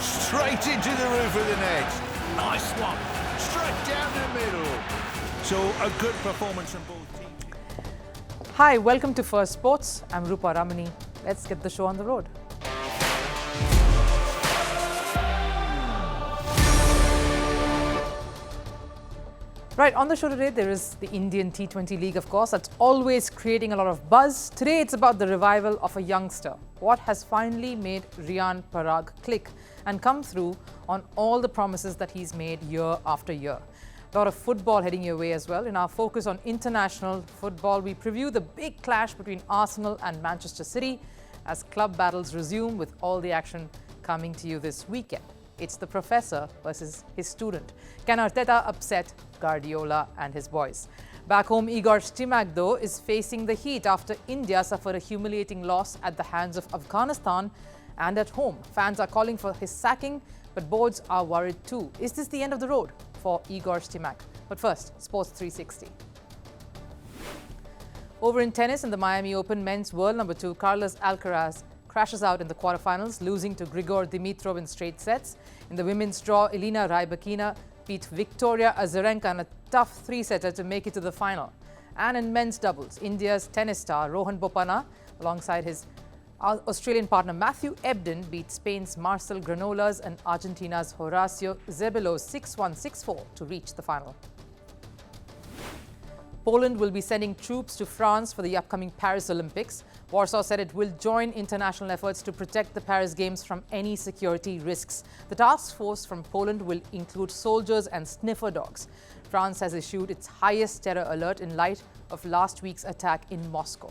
Straight into the roof of the net. Nice one. Straight down the middle. So a good performance from both teams. Hi, welcome to Firstpost. I'm Rupha Ramani. Let's get the show on the road. Right, on the show today, there is the Indian T20 League, of course. That's always creating a lot of buzz. Today, it's about the revival of a youngster. What has finally made Riyan Parag click and come through on all the promises that he's made year after year. A lot of football heading your way as well. In our focus on international football, we preview the big clash between Arsenal and Manchester City as club battles resume, with all the action coming to you this weekend. It's the professor versus his student. Can Arteta upset Guardiola and his boys? Back home, Igor Stimac, though, is facing the heat after India suffered a humiliating loss at the hands of Afghanistan. And at home, fans are calling for his sacking, but boards are worried too. Is this the end of the road for Igor Stimac? But first, Sports 360. Over in tennis, in the Miami Open men's world number 2, Carlos Alcaraz crashes out in the quarterfinals, losing to Grigor Dimitrov in straight sets. In the women's draw, Elena Rybakina beat Victoria Azarenka in a tough 3-setter to make it to the final. And in men's doubles, India's tennis star Rohan Bopanna, alongside his Australian partner Matthew Ebden, beat Spain's Marcel Granollers and Argentina's Horacio Zeballos 6-1, 6-4 to reach the final. Poland will be sending troops to France for the upcoming Paris Olympics. Warsaw said it will join international efforts to protect the Paris Games from any security risks. The task force from Poland will include soldiers and sniffer dogs. France has issued its highest terror alert in light of last week's attack in Moscow.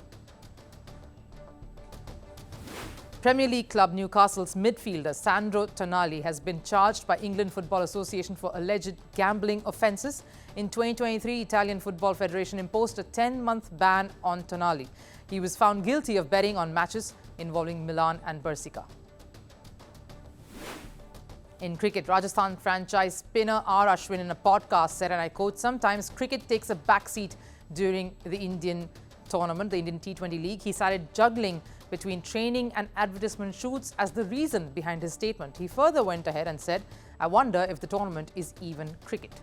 Premier League club Newcastle's midfielder Sandro Tonali has been charged by England Football Association for alleged gambling offences. In 2023, Italian Football Federation imposed a 10-month ban on Tonali. He was found guilty of betting on matches involving Milan and Bersica. In cricket, Rajasthan franchise spinner R. Ashwin in a podcast said, and I quote, "Sometimes cricket takes a backseat during the Indian tournament, the Indian T20 League." He cited juggling between training and advertisement shoots as the reason behind his statement. He further went ahead and said, "I wonder if the tournament is even cricket."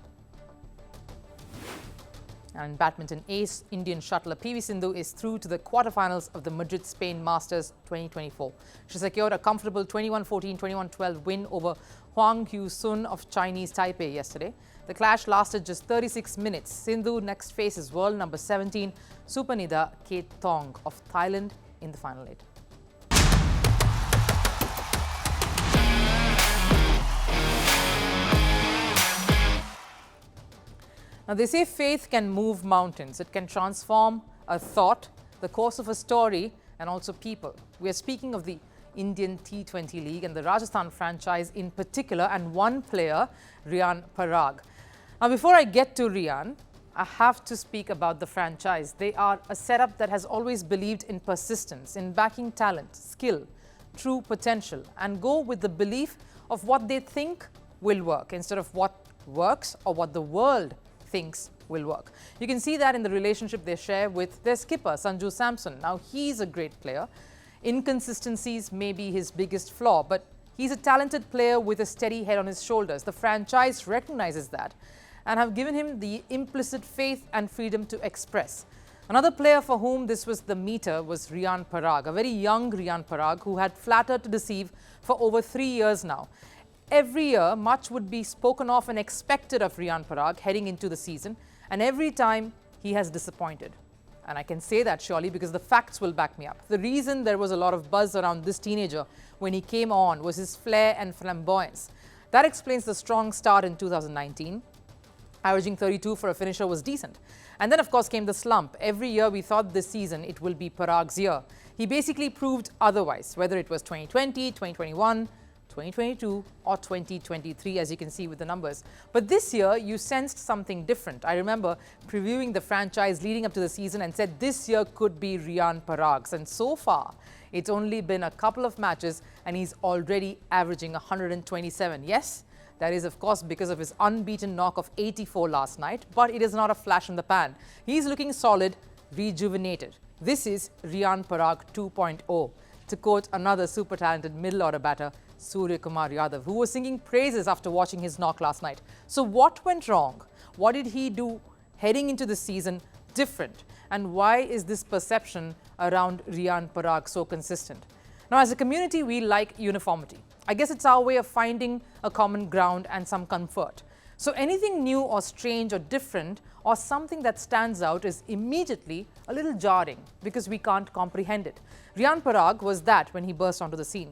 And badminton ace Indian shuttler PV Sindhu is through to the quarterfinals of the Madrid, Spain Masters 2024. She secured a comfortable 21-14, 21-12 win over Huang Hu-sun of Chinese Taipei yesterday. The clash lasted just 36 minutes. Sindhu next faces world number 17 Supanida Ketong of Thailand in the final 8. Now, they say faith can move mountains. It can transform a thought, the course of a story, and also people. We are speaking of the Indian T20 League and the Rajasthan franchise in particular, and one player, Riyan Parag. Now, before I get to Riyan, I have to speak about the franchise. They are a setup that has always believed in persistence, in backing talent, skill, true potential, and go with the belief of what they think will work instead of what works or what the world thinks will work. You can see that in the relationship they share with their skipper, Sanju Samson. Now, he's a great player. Inconsistencies may be his biggest flaw, but he's a talented player with a steady head on his shoulders. The franchise recognizes that and have given him the implicit faith and freedom to express. Another player for whom this was the meter was Riyan Parag, a very young Riyan Parag who had flattered to deceive for over 3 years now. Every year, much would be spoken of and expected of Riyan Parag heading into the season, and every time he has disappointed. And I can say that surely because the facts will back me up. The reason there was a lot of buzz around this teenager when he came on was his flair and flamboyance. That explains the strong start in 2019. Averaging 32 for a finisher was decent. And then, of course, came the slump. Every year we thought this season it will be Parag's year. He basically proved otherwise, whether it was 2020, 2021, 2022 or 2023, as you can see with the numbers. But this year, you sensed something different. I remember previewing the franchise leading up to the season and said this year could be Riyan Parag's. And so far, it's only been a couple of matches and he's already averaging 127. Yes, that is, of course, because of his unbeaten knock of 84 last night, but it is not a flash in the pan. He's looking solid, rejuvenated. This is Riyan Parag 2.0. To quote another super talented middle order batter, Surya Kumar Yadav, who was singing praises after watching his knock last night. So what went wrong? What did he do heading into the season different? And why is this perception around Riyan Parag so consistent? Now, as a community, we like uniformity. I guess it's our way of finding a common ground and some comfort. So anything new or strange or different or something that stands out is immediately a little jarring because we can't comprehend it. Riyan Parag was that when he burst onto the scene.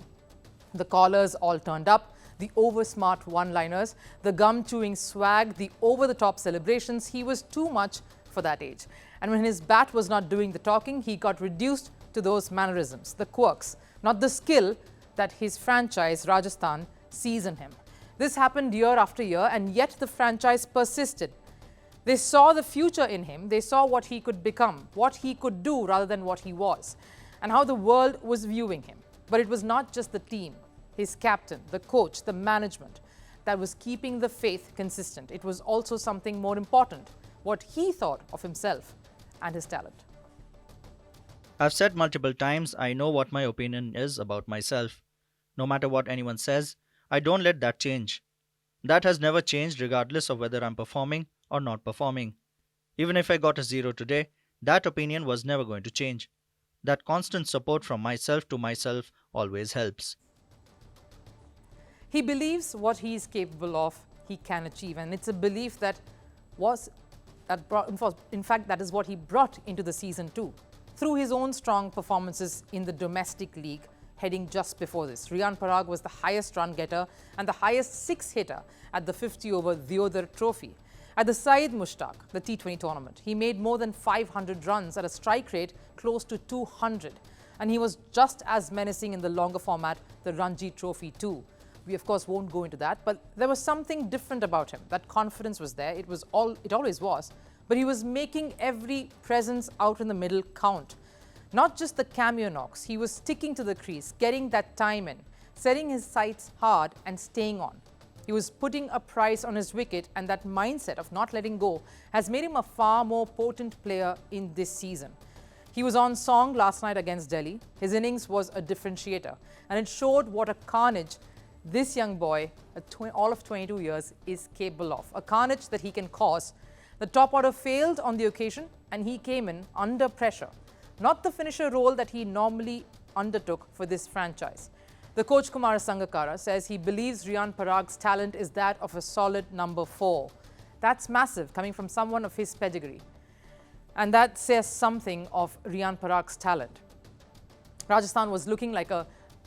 The collars all turned up, the over-smart one-liners, the gum-chewing swag, the over-the-top celebrations. He was too much for that age. And when his bat was not doing the talking, he got reduced to those mannerisms, the quirks, not the skill that his franchise, Rajasthan, sees in him. This happened year after year, and yet the franchise persisted. They saw the future in him. They saw what he could become, what he could do rather than what he was, and how the world was viewing him. But it was not just the team, his captain, the coach, the management that was keeping the faith consistent. It was also something more important, what he thought of himself and his talent. I've said multiple times, I know what my opinion is about myself. No matter what anyone says, I don't let that change. That has never changed regardless of whether I'm performing or not performing. Even if I got a 0 today, that opinion was never going to change. That constant support from myself to myself always helps. He believes what he is capable of, he can achieve. And it's a belief that in fact, that is what he brought into the season too. Through his own strong performances in the domestic league, heading just before this, Riyan Parag was the highest run getter and the highest six hitter at the 50-over Deodhar Trophy. At the Syed Mushtaq, the T20 tournament, he made more than 500 runs at a strike rate close to 200. And he was just as menacing in the longer format, the Ranji Trophy too. We, of course, won't go into that, but there was something different about him. That confidence was there. It always was. But he was making every presence out in the middle count. Not just the cameo knocks. He was sticking to the crease, getting that time in, setting his sights hard and staying on. He was putting a price on his wicket, and that mindset of not letting go has made him a far more potent player in this season. He was on song last night against Delhi. His innings was a differentiator, and it showed what a carnage this young boy, all of 22 years, is capable of. A carnage that he can cause. The top order failed on the occasion, and he came in under pressure. Not the finisher role that he normally undertook for this franchise. The coach Kumar Sangakkara says he believes Riyan Parag's talent is that of a solid number 4. That's massive, coming from someone of his pedigree. And that says something of Riyan Parag's talent. Rajasthan was looking like a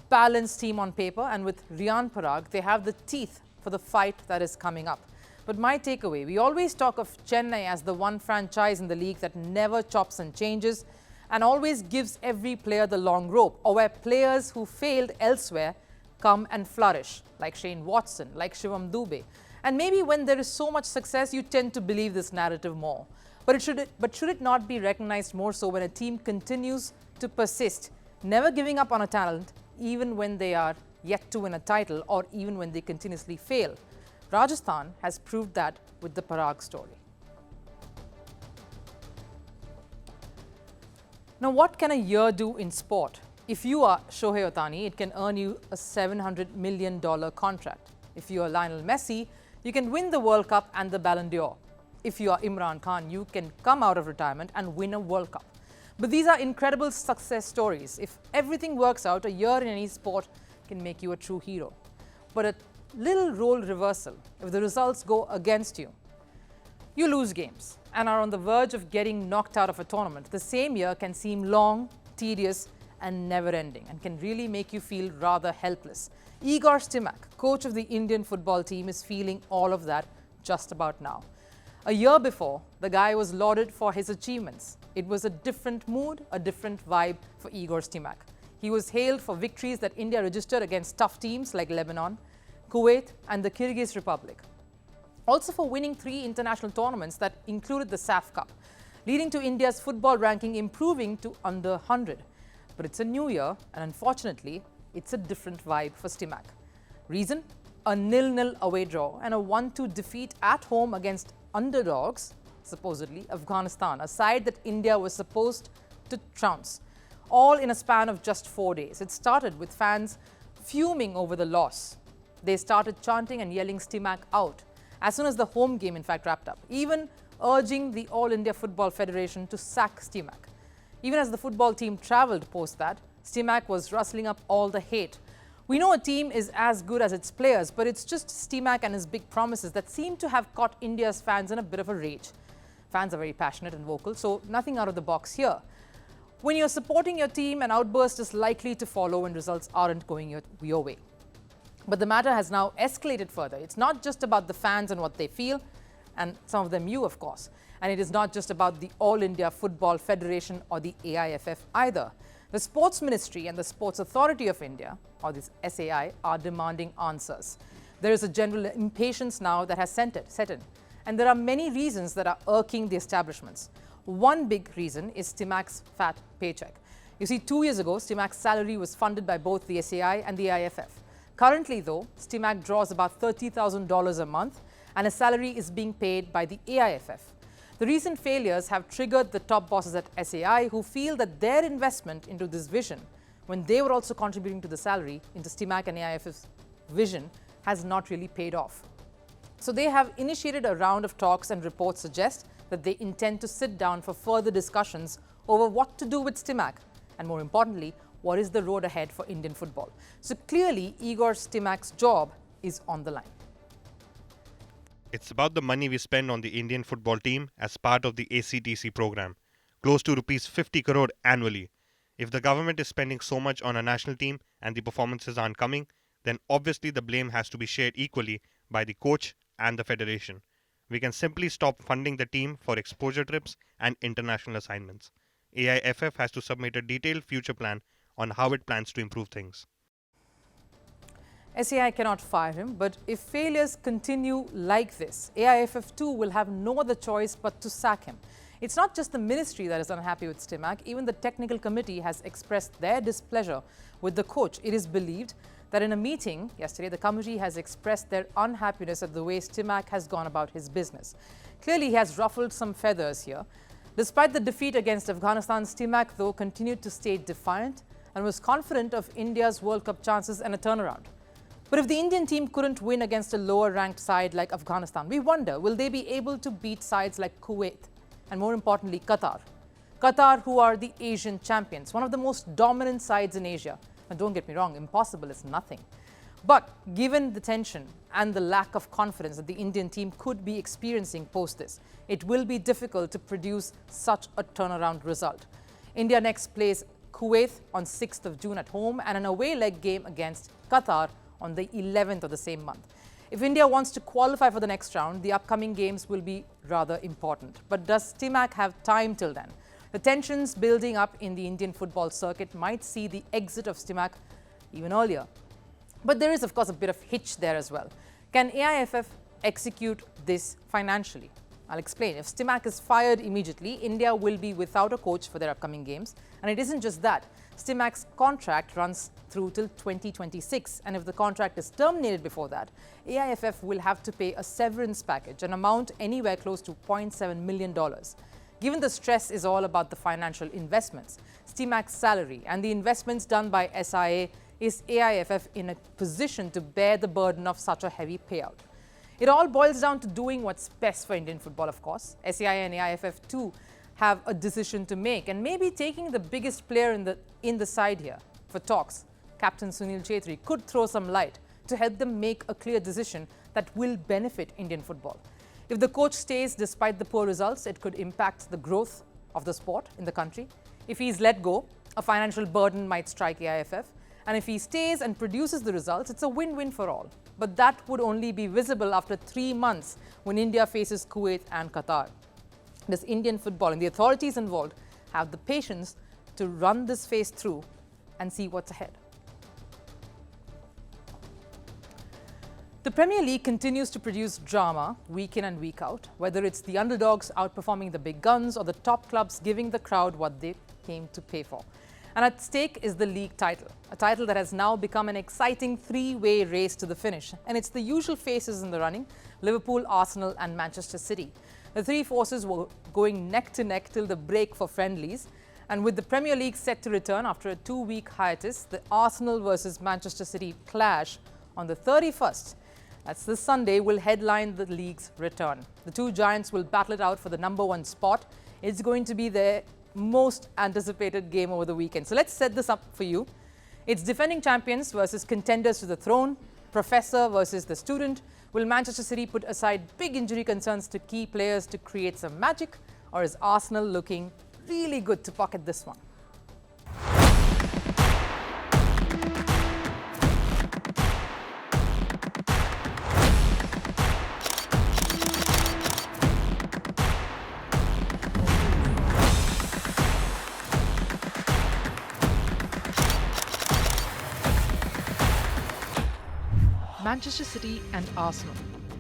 balanced team on paper, and with Riyan Parag, they have the teeth for the fight that is coming up. But my takeaway, we always talk of Chennai as the one franchise in the league that never chops and changes and always gives every player the long rope, or where players who failed elsewhere come and flourish, like Shane Watson, like Shivam Dube. And maybe when there is so much success, you tend to believe this narrative more. But should it not be recognized more so when a team continues to persist, never giving up on a talent, even when they are yet to win a title or even when they continuously fail? Rajasthan has proved that with the Parag story. Now, what can a year do in sport? If you are Shohei Ohtani, it can earn you a $700 million contract. If you are Lionel Messi, you can win the World Cup and the Ballon d'Or. If you are Imran Khan, you can come out of retirement and win a World Cup. But these are incredible success stories. If everything works out, a year in any sport can make you a true hero. But a little role reversal, if the results go against you, you lose games and are on the verge of getting knocked out of a tournament. The same year can seem long, tedious, and never-ending, and can really make you feel rather helpless. Igor Stimac, coach of the Indian football team, is feeling all of that just about now. A year before, the guy was lauded for his achievements. It was a different mood, a different vibe for Igor Stimac. He was hailed for victories that India registered against tough teams like Lebanon, Kuwait, and the Kyrgyz Republic. Also for winning 3 international tournaments that included the SAF Cup, leading to India's football ranking improving to under 100. But it's a new year, and unfortunately, it's a different vibe for Stimac. Reason? A 0-0 away draw and a 1-2 defeat at home against underdogs, supposedly Afghanistan, a side that India was supposed to trounce, all in a span of just 4 days. It started with fans fuming over the loss. They started chanting and yelling Stimac out as soon as the home game in fact wrapped up, even urging the All India Football Federation to sack Stimac. Even as the football team travelled post that, Stimac was rustling up all the hate. We know a team is as good as its players, but it's just Stimac and his big promises that seem to have caught India's fans in a bit of a rage. Fans are very passionate and vocal, so nothing out of the box here. When you're supporting your team, an outburst is likely to follow when results aren't going your way. But the matter has now escalated further. It's not just about the fans and what they feel, and some of them you, of course. And it is not just about the All India Football Federation or the AIFF either. The Sports Ministry and the Sports Authority of India, or this SAI, are demanding answers. There is a general impatience now that has set in. And there are many reasons that are irking the establishments. One big reason is Stimac's fat paycheck. You see, 2 years ago, Stimac's salary was funded by both the SAI and the AIFF. Currently, though, Stimac draws about $30,000 a month, and his salary is being paid by the AIFF. The recent failures have triggered the top bosses at SAI, who feel that their investment into this vision, when they were also contributing to the salary into Stimac and AIFF's vision, has not really paid off. So they have initiated a round of talks, and reports suggest that they intend to sit down for further discussions over what to do with Stimac, and more importantly, what is the road ahead for Indian football. So clearly, Igor Stimac's job is on the line. It's about the money we spend on the Indian football team as part of the ACTC program, close to rupees 50 crore annually. If the government is spending so much on a national team and the performances aren't coming, then obviously the blame has to be shared equally by the coach and the federation. We can simply stop funding the team for exposure trips and international assignments. AIFF has to submit a detailed future plan on how it plans to improve things. SAI cannot fire him, but if failures continue like this, AIFF too will have no other choice but to sack him. It's not just the ministry that is unhappy with Stimac. Even the technical committee has expressed their displeasure with the coach. It is believed that in a meeting yesterday, the committee has expressed their unhappiness at the way Stimac has gone about his business. Clearly, he has ruffled some feathers here. Despite the defeat against Afghanistan, Stimac, though, continued to stay defiant and was confident of India's World Cup chances and a turnaround. But if the Indian team couldn't win against a lower-ranked side like Afghanistan, we wonder, will they be able to beat sides like Kuwait and, more importantly, Qatar? Qatar, who are the Asian champions, one of the most dominant sides in Asia. And don't get me wrong, impossible is nothing. But given the tension and the lack of confidence that the Indian team could be experiencing post this, it will be difficult to produce such a turnaround result. India next plays Kuwait on 6th of June at home and an away leg game against Qatar on the 11th of the same month. If India wants to qualify for the next round, the upcoming games will be rather important. But does Stimac have time till then? The tensions building up in the Indian football circuit might see the exit of Stimac even earlier. But there is, of course, a bit of hitch there as well. Can AIFF execute this financially? I'll explain. If Stimac is fired immediately, India will be without a coach for their upcoming games. And it isn't just that. Stimac's contract runs through till 2026. And if the contract is terminated before that, AIFF will have to pay a severance package, an amount anywhere close to $0.7 million. Given the stress is all about the financial investments, Stimac's salary and the investments done by SIA, is AIFF in a position to bear the burden of such a heavy payout? It all boils down to doing what's best for Indian football, of course. SAI and AIFF too have a decision to make, and maybe taking the biggest player in the side here for talks, Captain Sunil Chhetri, could throw some light to help them make a clear decision that will benefit Indian football. If the coach stays despite the poor results, it could impact the growth of the sport in the country. If he's let go, a financial burden might strike AIFF. And if he stays and produces the results, it's a win-win for all. But that would only be visible after 3 months when India faces Kuwait and Qatar. Does Indian football and the authorities involved have the patience to run this phase through and see what's ahead? The Premier League continues to produce drama week in and week out, whether it's the underdogs outperforming the big guns or the top clubs giving the crowd what they came to pay for. And at stake is the league title, a title that has now become an exciting three-way race to the finish. And it's the usual faces in the running: Liverpool, Arsenal and Manchester City. The three forces were going neck to neck till the break for friendlies. And with the Premier League set to return after a 2-week hiatus, the Arsenal versus Manchester City clash on the 31st, that's this Sunday, will headline the league's return. The two giants will battle it out for the number 1 spot. It's going to be their most anticipated game over the weekend. So let's set this up for you. It's defending champions versus contenders to the throne, professor versus the student. Will Manchester City put aside big injury concerns to key players to create some magic, or is Arsenal looking really good to pocket this one? Manchester City and Arsenal,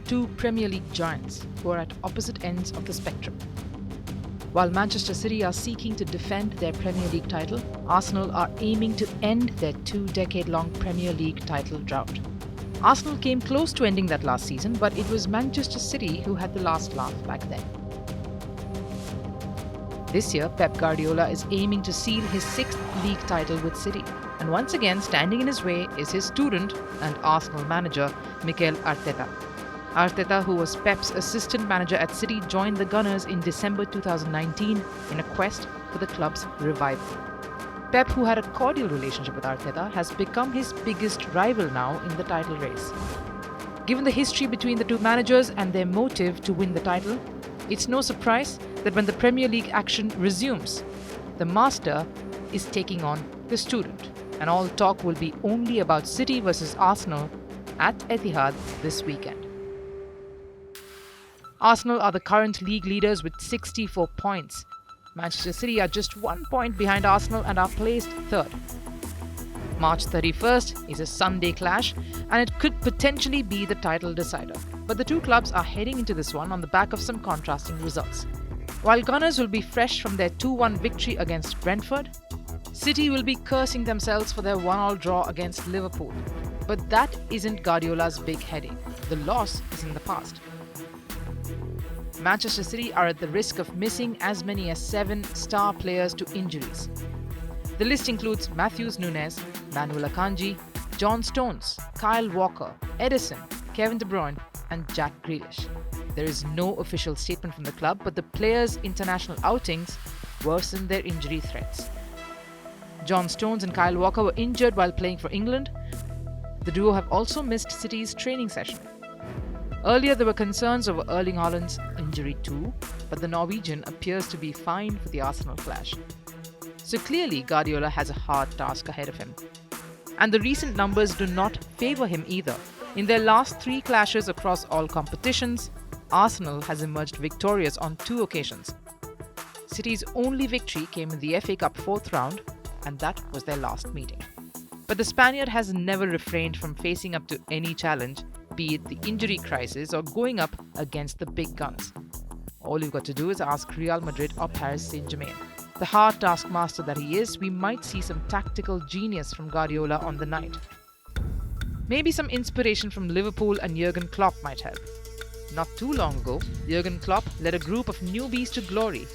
two Premier League giants who are at opposite ends of the spectrum. While Manchester City are seeking to defend their Premier League title, Arsenal are aiming to end their 2-decade-long Premier League title drought. Arsenal came close to ending that last season, but it was Manchester City who had the last laugh back then. This year, Pep Guardiola is aiming to seal his 6th league title with City. And once again, standing in his way is his student and Arsenal manager, Mikel Arteta. Arteta, who was Pep's assistant manager at City, joined the Gunners in December 2019 in a quest for the club's revival. Pep, who had a cordial relationship with Arteta, has become his biggest rival now in the title race. Given the history between the two managers and their motive to win the title, it's no surprise that when the Premier League action resumes, the master is taking on the student. And all talk will be only about City versus Arsenal at Etihad this weekend. Arsenal are the current league leaders with 64 points. Manchester City are just 1 point behind Arsenal and are placed 3rd. March 31st is a Sunday clash, and it could potentially be the title decider. But the two clubs are heading into this one on the back of some contrasting results. While Gunners will be fresh from their 2-1 victory against Brentford, City will be cursing themselves for their 1-1 draw against Liverpool. But that isn't Guardiola's big headache. The loss is in the past. Manchester City are at the risk of missing as many as 7 star players to injuries. The list includes Matheus Nunes, Manuel Akanji, John Stones, Kyle Walker, Edison, Kevin De Bruyne and Jack Grealish. There is no official statement from the club, but the players' international outings worsen their injury threats. John Stones and Kyle Walker were injured while playing for England. The duo have also missed City's training session. Earlier, there were concerns over Erling Haaland's injury too, but the Norwegian appears to be fine for the Arsenal clash. So clearly, Guardiola has a hard task ahead of him. And the recent numbers do not favour him either. In their last 3 clashes across all competitions, Arsenal has emerged victorious on 2 occasions. City's only victory came in the FA Cup 4th round, and that was their last meeting. But the Spaniard has never refrained from facing up to any challenge, be it the injury crisis or going up against the big guns. All you've got to do is ask Real Madrid or Paris Saint-Germain. The hard taskmaster that he is, we might see some tactical genius from Guardiola on the night. Maybe some inspiration from Liverpool and Jurgen Klopp might help. Not too long ago, Jurgen Klopp led a group of newbies to glory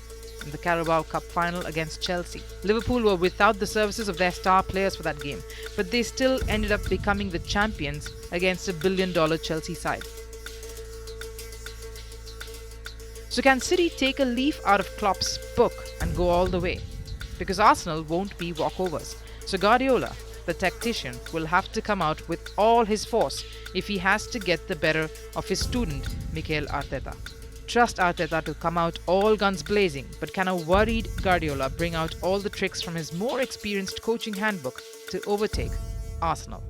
in the Carabao Cup final against Chelsea. Liverpool were without the services of their star players for that game, but they still ended up becoming the champions against a billion-dollar Chelsea side. So can City take a leaf out of Klopp's book and go all the way? Because Arsenal won't be walkovers. So Guardiola, the tactician, will have to come out with all his force if he has to get the better of his student, Mikel Arteta. Trust Arteta to come out all guns blazing, but can a worried Guardiola bring out all the tricks from his more experienced coaching handbook to overtake Arsenal?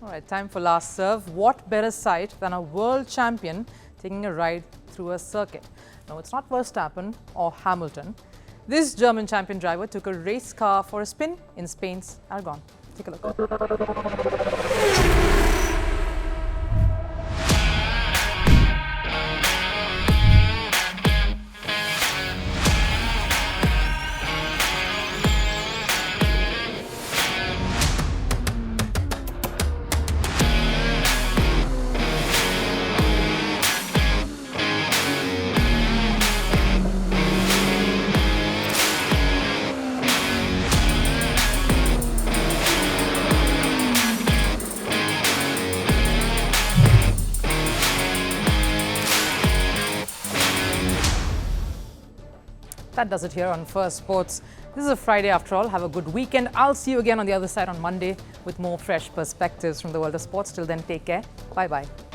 All right, time for last serve. What better sight than a world champion taking a ride through a circuit? No, it's not Verstappen or Hamilton. This German champion driver took a race car for a spin in Spain's Aragon. Take a look. That does it here on First Sports. This is a Friday after all. Have a good weekend. I'll see you again on the other side on Monday with more fresh perspectives from the world of sports. Till then, take care. Bye-bye.